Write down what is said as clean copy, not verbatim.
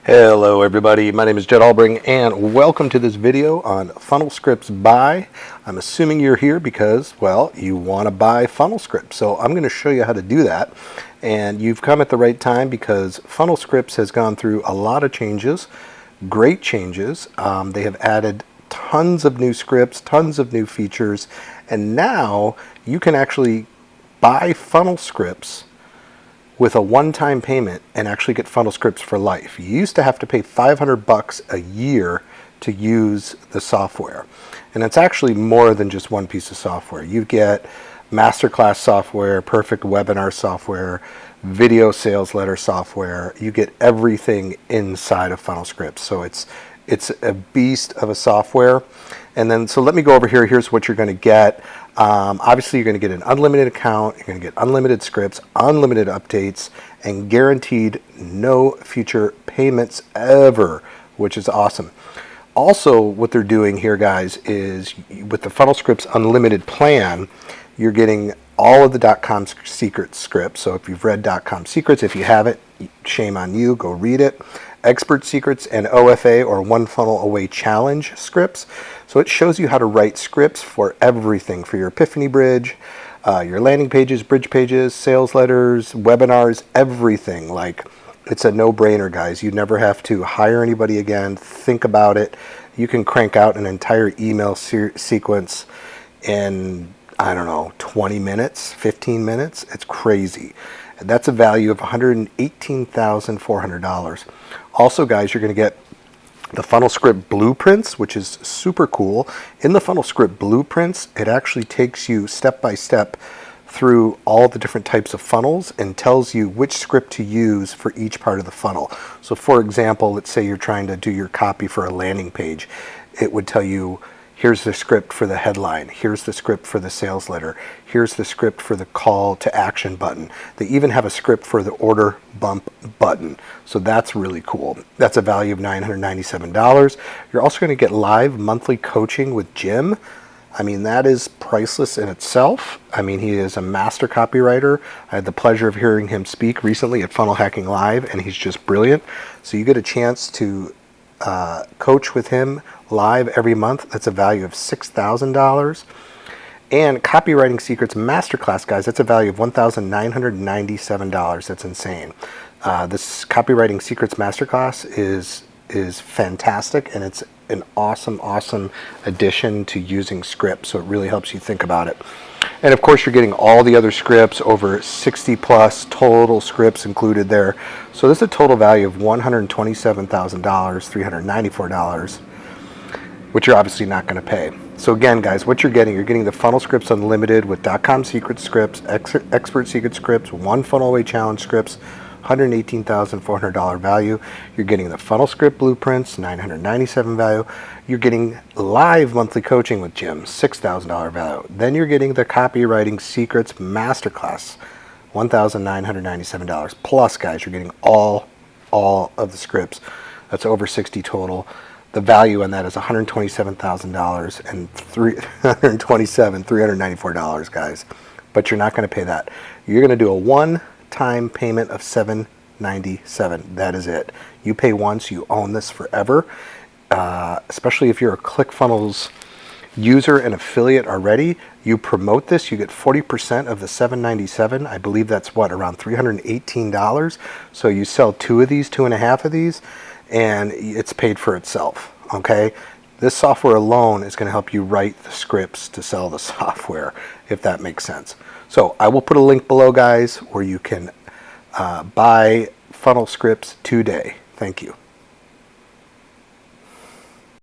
Hello everybody, my name is Jed Albring and welcome to this video on funnel scripts buy. I'm assuming you're here because, well, you want to buy funnel scripts. So I'm going to show you how to do that. And you've come at the right time because funnel scripts has gone through a lot of changes, great changes. They have added tons of new scripts, tons of new features, and now you can actually buy funnel scripts with a one-time payment and actually get funnel scripts for life. You used to have to pay $500 a year to use the software. And it's actually more than just one piece of software. You get masterclass software, perfect webinar software, video sales letter software. You get everything inside of funnel scripts. So it's a beast of a software. And then, so let me go over here. Here's what you're going to get. Obviously, you're going to get an unlimited account. You're going to get unlimited scripts, unlimited updates, and guaranteed no future payments ever, which is awesome. Also, what they're doing here, guys, is with the Funnel Scripts Unlimited plan, you're getting all of the .com secret scripts. So if you've read .com secrets, if you haven't, shame on you, go read it. Expert secrets and OFA, or One Funnel Away Challenge scripts. So it shows you how to write scripts for everything, for your Epiphany bridge, your landing pages, bridge pages, sales letters, webinars, everything. Like, it's a no-brainer, guys. You never have to hire anybody again. Think about it. You can crank out an entire email sequence in, I don't know, 20 minutes, 15 minutes. It's crazy. And that's a value of $118,400. Also, guys, you're going to get the funnel script blueprints, which is super cool. In the funnel script blueprints, it actually takes you step by step through all the different types of funnels and tells you which script to use for each part of the funnel. So for example, let's say you're trying to do your copy for a landing page. It would tell you, here's the script for the headline. Here's the script for the sales letter. Here's the script for the call to action button. They even have a script for the order bump button. So that's really cool. That's a value of $997. You're also going to get live monthly coaching with Jim. I mean, that is priceless in itself. I mean, he is a master copywriter. I had the pleasure of hearing him speak recently at Funnel Hacking Live, and he's just brilliant. So you get a chance to coach with him live every month. That's a value of $6,000. And Copywriting Secrets Masterclass, guys, that's a value of $1,997. That's insane. This Copywriting Secrets Masterclass is fantastic, and it's an awesome addition to using scripts. So it really helps you think about it. And of course, you're getting all the other scripts, over 60 plus total scripts included there. So this is a total value of $127,394, which you're obviously not going to pay. So again, guys, what you're getting the Funnel Scripts Unlimited with .com secret scripts, expert secret scripts, One Funnel Away Challenge scripts, $118,400 value. You're getting the funnel script blueprints, $997 value. You're getting live monthly coaching with Jim, $6,000 value. Then you're getting the Copywriting Secrets Masterclass, $1,997. Plus, guys, you're getting all of the scripts. That's over 60 total. The value on that is $127,000 and $394, guys. But you're not going to pay that. You're going to do a one-time payment of $797. That is it. You pay once, you own this forever. Especially if you're a Clickfunnels user and affiliate already, you promote this, you get 40% of the $797. I believe that's what, around $318. So you sell two and a half of these, and it's paid for itself. Okay, this software alone is going to help you write the scripts to sell the software, if that makes sense. So I will put a link below, guys, where you can buy funnel scripts today. Thank you.